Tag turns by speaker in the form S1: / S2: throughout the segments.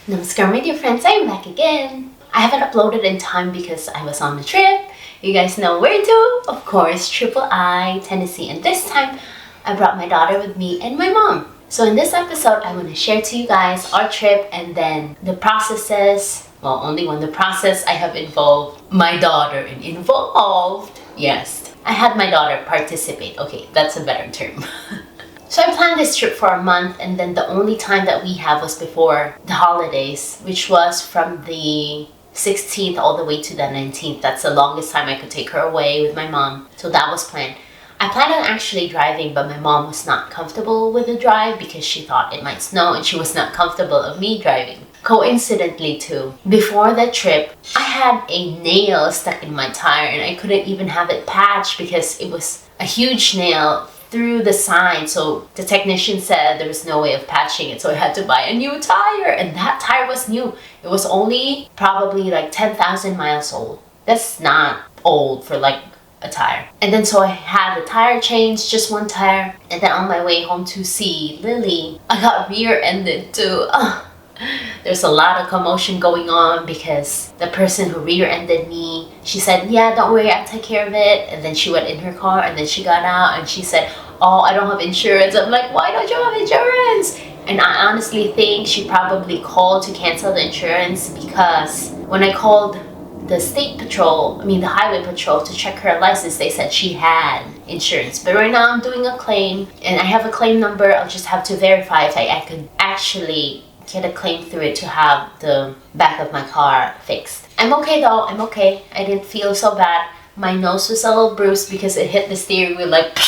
S1: Namaskaram, my dear friends, I'm back again. I haven't uploaded in time because I was on a trip. You guys know where to? Of course, Triple I, Tennessee. And this time, I brought my daughter with me and my mom. So in this episode, I want to share to you guys our trip and then the processes. Well, only one the process I have involved my daughter in. Involved? Yes. I had my daughter participate. Okay, that's a better term. So I planned this trip for a month, and then the only time that we have was before the holidays, which was from the 16th all the way to the 19th. That's the longest time I could take her away with my mom. So that was planned. I planned on actually driving, but my mom was not comfortable with the drive because she thought it might snow and she was not comfortable of me driving. Coincidentally too, before that trip, I had a nail stuck in my tire and I couldn't even have it patched because it was a huge nail through the sign. So the technician said there was no way of patching it, so I had to buy a new tire, and that tire was new. It was only probably like 10,000 miles old. That's not old for like a tire. And then so I had the tire changed, just one tire, and then on my way home to see Lily, I got rear-ended too. There's a lot of commotion going on because the person who rear-ended me, she said, yeah, don't worry, I'll take care of it. And then she went in her car and then she got out and she said, oh, I don't have insurance. I'm like, why don't you have insurance? And I honestly think she probably called to cancel the insurance because when I called the the highway patrol to check her license, they said she had insurance. But right now I'm doing a claim and I have a claim number. I'll just have to verify if I could actually get a claim through it to have the back of my car fixed. I'm okay though, I'm okay. I didn't feel so bad. My nose was a little bruised because it hit the steering wheel like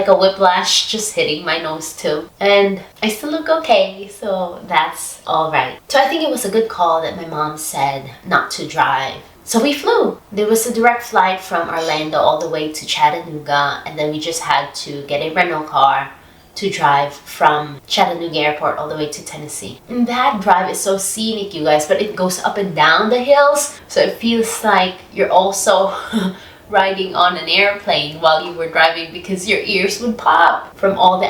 S1: a whiplash, just hitting my nose too. And I still look okay, so that's alright. So I think it was a good call that my mom said not to drive. So we flew. There was a direct flight from Orlando all the way to Chattanooga, and then we just had to get a rental car to drive from Chattanooga Airport all the way to Tennessee. And that drive is so scenic, you guys, but it goes up and down the hills, so it feels like you're also riding on an airplane while you were driving because your ears would pop from all the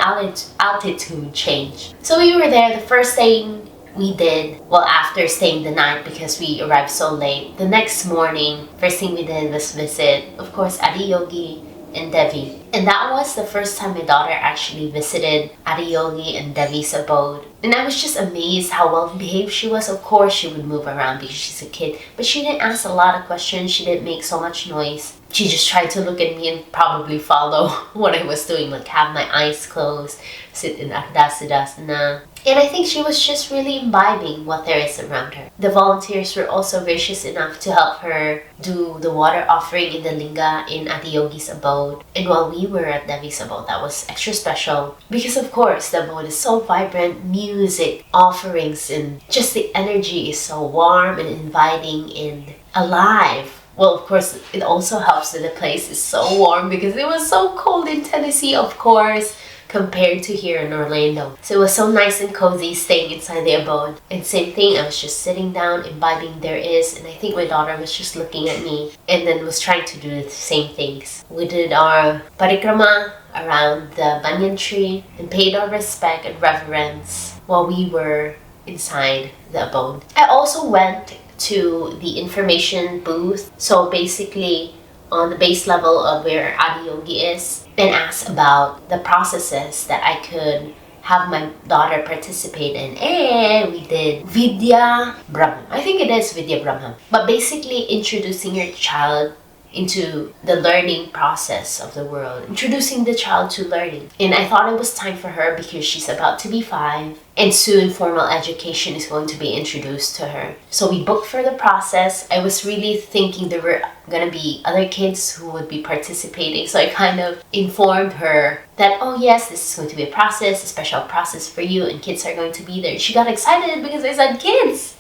S1: altitude change. So we were there. The first thing we did, well, after staying the night because we arrived so late, the next morning, first thing we did was visit, of course, Adiyogi and Devi. And that was the first time my daughter actually visited Adiyogi and Devi's abode. And I was just amazed how well behaved she was. Of course she would move around because she's a kid, but she didn't ask a lot of questions. She didn't make so much noise. She just tried to look at me and probably follow what I was doing, like have my eyes closed, sit in Siddhasana. And I think she was just really imbibing what there is around her. The volunteers were also gracious enough to help her do the water offering in the linga in Adiyogi's abode. And while we were at Devi's abode, that was extra special because of course the abode is so vibrant, music, offerings, and just the energy is so warm and inviting and alive. Well, of course, it also helps that the place is so warm because it was so cold in Tennessee, of course, compared to here in Orlando. So it was so nice and cozy staying inside the abode. And same thing, I was just sitting down, imbibing there is, and I think my daughter was just looking at me and then was trying to do the same things. We did our parikrama around the banyan tree and paid our respect and reverence while we were inside the abode. I also went to the information booth, so basically on the base level of where Adiyogi is, and asked about the processes that I could have my daughter participate in. And we did Vidyarambham. I think it is Vidyarambham. But basically introducing your child into the learning process of the world, introducing the child to learning. And I thought it was time for her because she's about to be 5 and soon formal education is going to be introduced to her. So we booked for the process. I was really thinking there were gonna be other kids who would be participating, so I kind of informed her that, oh yes, this is going to be a process, a special process for you, and kids are going to be there. She got excited because I said kids.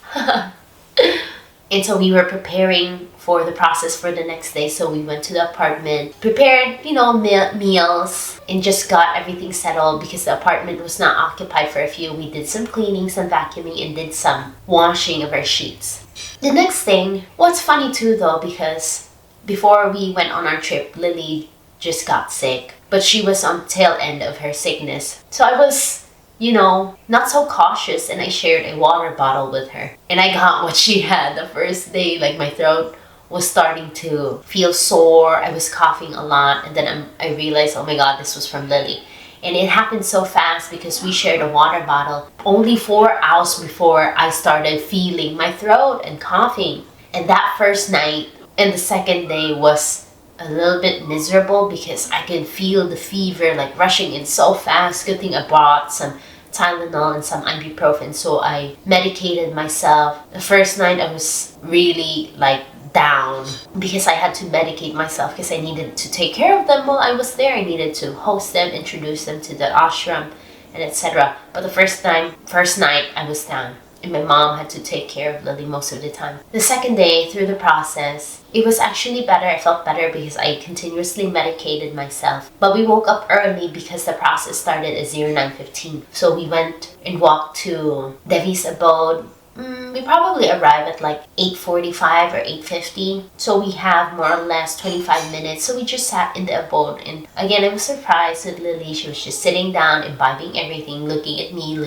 S1: And so we were preparing for the process for the next day. So we went to the apartment, prepared, meals, and just got everything settled because the apartment was not occupied for a few. We did some cleaning, some vacuuming, and did some washing of our sheets. The next thing, what's funny too though, because before we went on our trip, Lily just got sick, but she was on the tail end of her sickness. So I was not so cautious, and I shared a water bottle with her. And I got what she had the first day. Like, my throat was starting to feel sore. I was coughing a lot. And then I realized, oh my God, this was from Lily. And it happened so fast because we shared a water bottle only 4 hours before I started feeling my throat and coughing. And that first night and the second day was a little bit miserable because I could feel the fever like rushing in so fast. Good thing I brought some Tylenol and some ibuprofen, so I medicated myself. The first night I was really like down because I had to medicate myself because I needed to take care of them while I was there. I needed to host them, introduce them to the ashram, and etc. But the first night I was down, and my mom had to take care of Lily most of the time. The second day, through the process, it was actually better. I felt better because I continuously medicated myself. But we woke up early because the process started at 09:15. So we went and walked to Devi's abode. We probably arrived at like 8:45 or 8:50. So we have more or less 25 minutes. So we just sat in the abode. And again, I was surprised with Lily. She was just sitting down, imbibing everything, looking at me,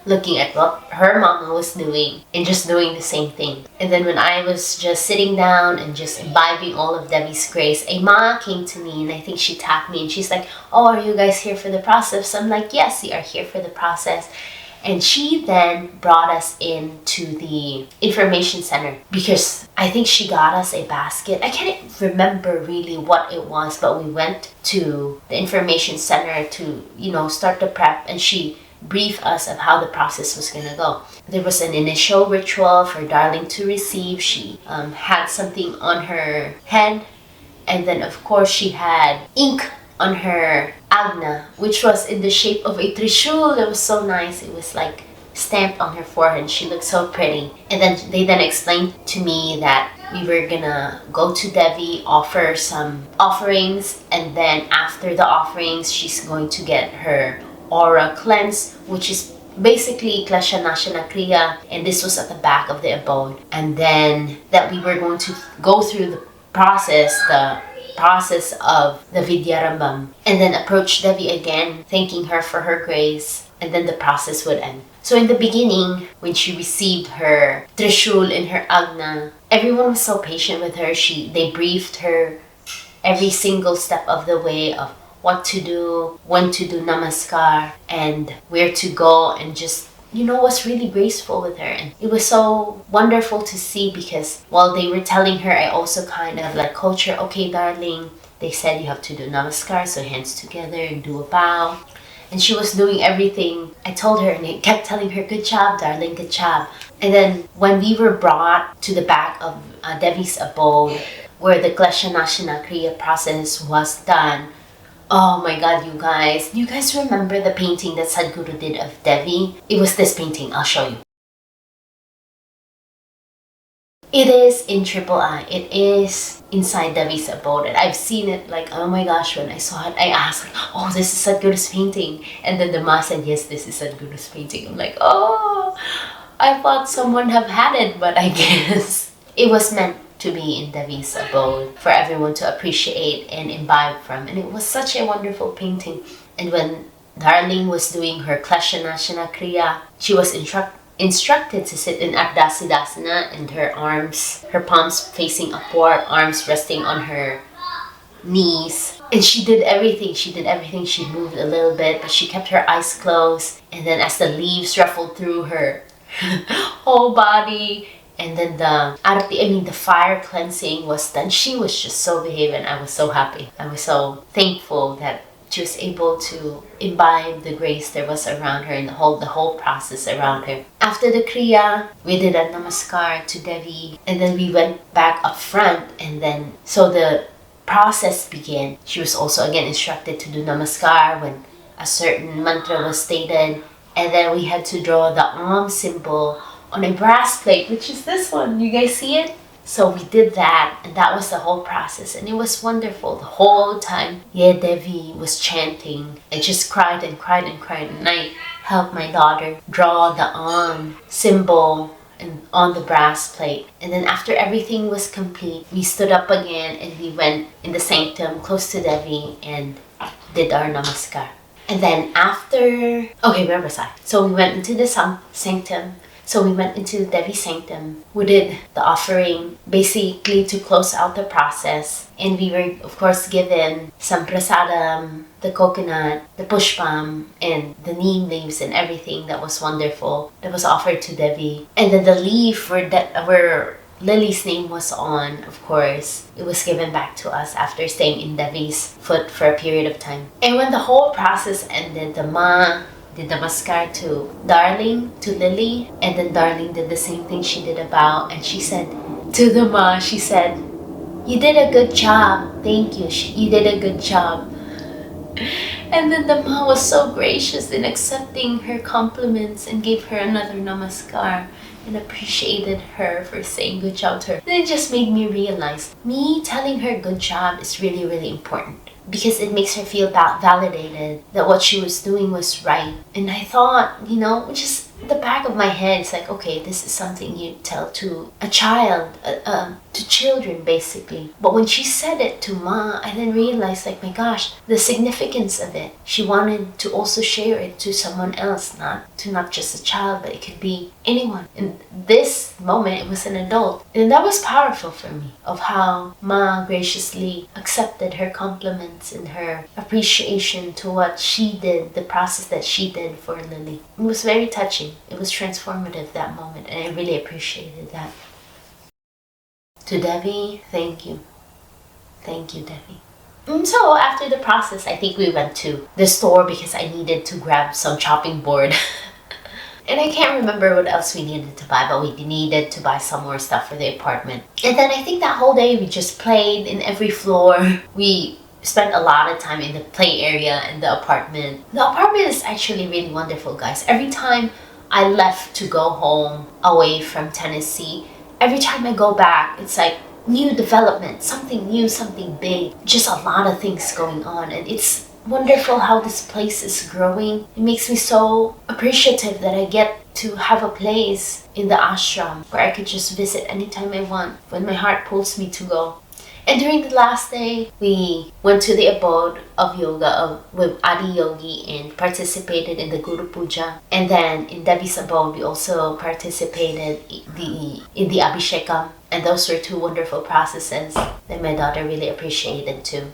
S1: looking at what her mama was doing, and just doing the same thing. And then when I was just sitting down and just imbibing all of Devi's grace, a ma came to me, and I think she tapped me, and she's like, oh, are you guys here for the process? I'm like, yes, we are here for the process. And she then brought us into the information center because I think she got us a basket. I can't remember really what it was, but we went to the information center to, start the prep, and she briefed us of how the process was going to go. There was an initial ritual for Darling to receive. She had something on her head, and then of course she had ink on her agna, which was in the shape of a trishul. It was so nice. It was like stamped on her forehead. She looked so pretty. And then they explained to me that we were gonna go to Devi, offer some offerings, and then after the offerings, she's going to get her aura cleanse, which is basically Klesha Nashana Kriya, and this was at the back of the abode. And then that we were going to go through the process of the Vidyarambham, and then approach Devi again, thanking her for her grace, and then the process would end. So in the beginning, when she received her trishul in her agna, everyone was so patient with her. They briefed her every single step of the way of what to do, when to do namaskar, and where to go, and just was really graceful with her. And it was so wonderful to see because while they were telling her, I also kind of like coach her. Okay, darling, they said you have to do namaskar, so hands together and do a bow. And she was doing everything I told her, and I kept telling her, good job, darling, good job. And then when we were brought to the back of Devi's abode, where the Klesha Nashana Kriya process was done, oh my God, you guys remember the painting that Sadhguru did of Devi? It was this painting. I'll show you. It is in Triple I. It is inside Devi's abode. And I've seen it like, oh my gosh, when I saw it, I asked, like, oh, this is Sadhguru's painting. And then the Ma said, yes, this is Sadhguru's painting. I'm like, oh, I thought someone have had it, but I guess it was meant to be in Devi's abode for everyone to appreciate and imbibe from. And it was such a wonderful painting. And when Darling was doing her Klesha Nashana Kriya, she was instructed to sit in Ardhasidasana, and her palms facing upward, arms resting on her knees. And she did everything. She moved a little bit, but she kept her eyes closed. And then as the leaves ruffled through her whole body, and then the fire cleansing was done, she was just so behaved, and I was so happy. I was so thankful that she was able to imbibe the grace that was around her and the whole process around her. After the Kriya, we did a namaskar to Devi, and then we went back up front, and then so the process began. She was also again instructed to do namaskar when a certain mantra was stated, and then we had to draw the Om symbol on a brass plate, which is this one. You guys see it? So we did that, and that was the whole process, and it was wonderful the whole time. Yeah, Devi was chanting and just cried and cried and cried, and I helped my daughter draw the Om symbol on the brass plate. And then after everything was complete, we stood up again and we went in the sanctum close to Devi and did our namaskar. And then after, okay, where was I? So we went into the sanctum. So we went into Devi sanctum. We did the offering basically to close out the process. And we were, of course, given some prasadam, the coconut, the pushpam, and the neem leaves and everything that was wonderful that was offered to Devi. And then the leaf where Lily's name was on, of course, it was given back to us after staying in Devi's foot for a period of time. And when the whole process ended, the ma did the namaskar to Darling, to Lily, and then Darling did the same thing she did about, and she said to the ma, she said, "You did a good job. Thank you. You did a good job." And then the ma was so gracious in accepting her compliments and gave her another namaskar and appreciated her for saying good job to her. And it just made me realize, me telling her good job is really, really important because it makes her feel validated that what she was doing was right. And I thought, just the back of my head, it's like, okay, this is something you tell to a child, to children basically. But when she said it to Ma, I then realized, like, my gosh, the significance of it. She wanted to also share it to someone else, not just a child, but it could be anyone. In this moment, it was an adult. And that was powerful for me, of how Ma graciously accepted her compliments and her appreciation to what she did, the process that she did for Lily. It was very touching. It was transformative, that moment, and I really appreciated that. To Devi, thank you. Thank you, Devi. And so after the process, I think we went to the store because I needed to grab some chopping board. And I can't remember what else we needed to buy, but we needed to buy some more stuff for the apartment. And then I think that whole day we just played in every floor. We spent a lot of time in the play area in the apartment. The apartment is actually really wonderful, guys. Every time I left to go home away from Tennessee, every time I go back, it's like new development, something new, something big, just a lot of things going on. And it's wonderful how this place is growing. It makes me so appreciative that I get to have a place in the ashram where I could just visit anytime I want when my heart pulls me to go. And during the last day, we went to the abode of yoga with Adi Yogi and participated in the Guru Puja. And then in Devi's abode, we also participated in the Abhishekam. And those were two wonderful processes that my daughter really appreciated too.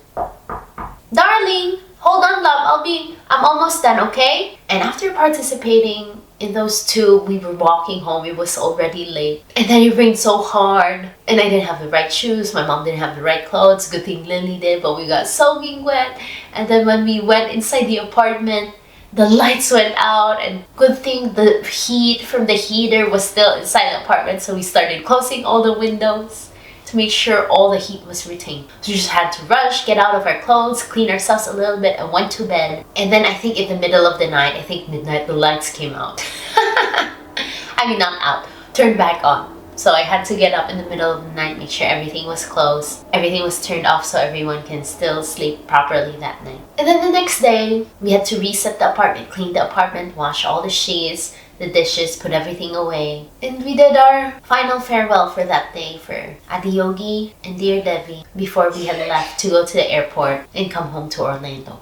S1: Darling, hold on, love. I'm almost done, okay? And after participating in those two, we were walking home. It was already late. And then it rained so hard. And I didn't have the right shoes. My mom didn't have the right clothes. Good thing Lily did, but we got soaking wet. And then when we went inside the apartment, the lights went out. And good thing the heat from the heater was still inside the apartment. So we started closing all the windows to make sure all the heat was retained. So we just had to rush, get out of our clothes, clean ourselves a little bit, and went to bed. And then I think in the middle of the night, I think midnight, the lights came out. I mean, not out, turned back on. So I had to get up in the middle of the night, make sure everything was closed, everything was turned off so everyone can still sleep properly that night. And then the next day, we had to reset the apartment, clean the apartment, wash all the sheets, the dishes, put everything away. And we did our final farewell for that day for Adiyogi and Dear Devi before we had left to go to the airport and come home to Orlando.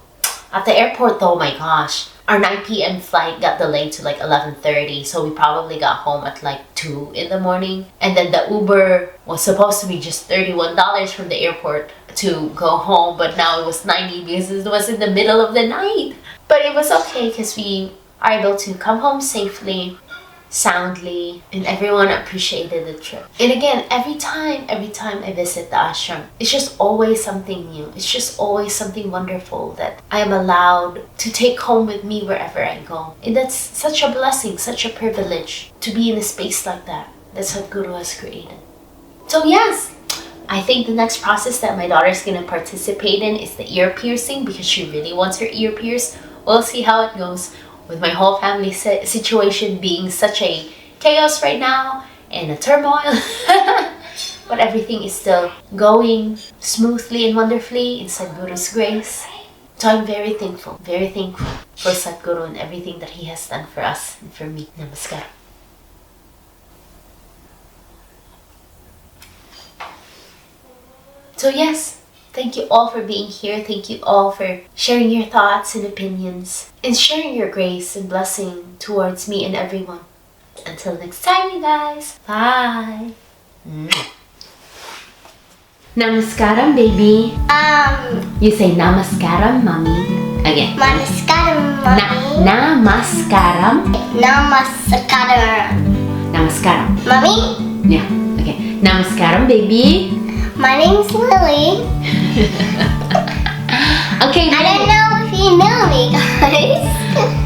S1: At the airport though, my gosh, our 9 p.m. flight got delayed to like 11:30, so we probably got home at like 2 in the morning. And then the Uber was supposed to be just $31 from the airport to go home, but now it was 90 because it was in the middle of the night. But it was okay because we are able to come home safely, soundly, and everyone appreciated the trip. And again, every time I visit the ashram, it's just always something new. It's just always something wonderful that I am allowed to take home with me wherever I go. And that's such a blessing, such a privilege to be in a space like that Sadhguru has created. So yes, I think the next process that my daughter's gonna participate in is the ear piercing because she really wants her ear pierced. We'll see how it goes. With my whole family situation being such a chaos right now and a turmoil. But everything is still going smoothly and wonderfully in Sadhguru's grace. So I'm very thankful for Sadhguru and everything that he has done for us and for me. Namaskaram. So yes, Thank you all for being here. Thank you all for sharing your thoughts and opinions and sharing your grace and blessing towards me and everyone. Until next time, you guys. Bye. Namaskaram, baby. You say namaskaram, mommy. Again.
S2: Namaskaram, mommy.
S1: Namaskaram.
S2: Namaskaram.
S1: Namaskaram.
S2: Mommy?
S1: Yeah. Okay. Namaskaram, baby.
S2: My name's Lily.
S1: Okay.
S2: I don't know if you know me, guys.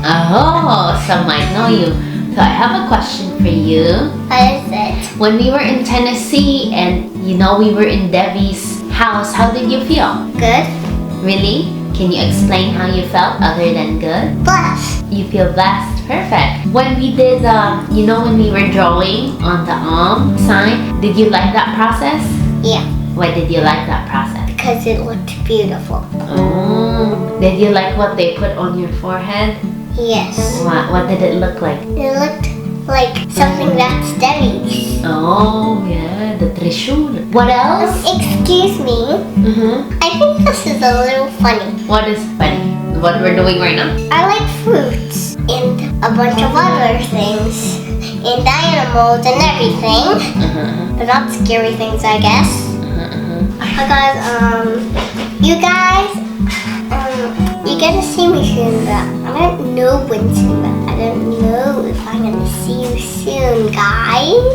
S1: Oh, some might know you. So I have a question for you.
S2: What is it?
S1: When we were in Tennessee and we were in Devi's house, how did you feel?
S2: Good.
S1: Really? Can you explain how you felt other than good?
S2: Blessed.
S1: You feel blessed. Perfect. When we did, when we were drawing on the sign, did you like that process?
S2: Yeah.
S1: Why did you like that process?
S2: Because it looked beautiful.
S1: Oh. Did you like what they put on your forehead?
S2: Yes.
S1: What did it look like?
S2: It looked like something that's Devi's.
S1: Oh, yeah, the Trishul. What else?
S2: Excuse me. I think this is a little funny.
S1: What is funny? What we're doing right now?
S2: I like fruits and a bunch of other things and animals and everything. But not scary things, I guess. Because you guys, you get to see me soon, but I don't know when soon, but I don't know if I'm gonna see you soon, guys.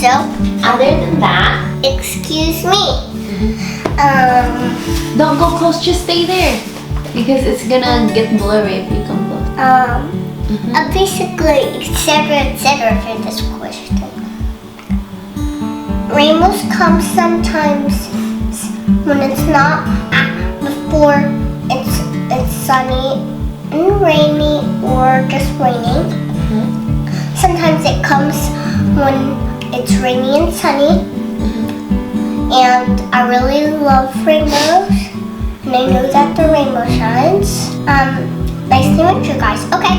S2: So,
S1: Other than that,
S2: excuse me.
S1: don't go close, just stay there. Because it's gonna get blurry if you come close.
S2: Basically, etc. for this question. Rainbows come sometimes when it's not before it's sunny and rainy or just raining. Sometimes it comes when it's rainy and sunny. And I really love rainbows. And I know that the rainbow shines. Nice to meet you guys. Okay.